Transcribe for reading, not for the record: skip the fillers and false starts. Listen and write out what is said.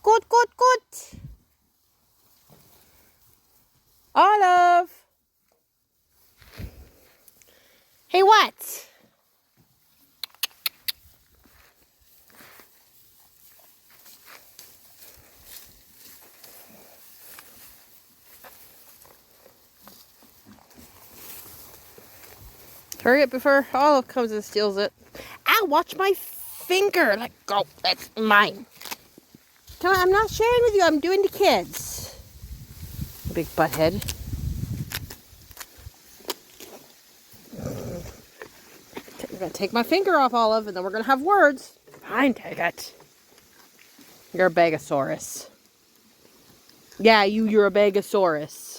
Good, good, good. Olive. Hey, what? Hurry up before Olive comes and steals it. Ow, watch my finger. Let go. That's mine. Come on, I'm not sharing with you. I'm doing the kids. Big butthead. We're going to take my finger off, Olive, and then we're going to have words. Fine, take it. You're a Bagosaurus. Yeah, you're a Bagosaurus.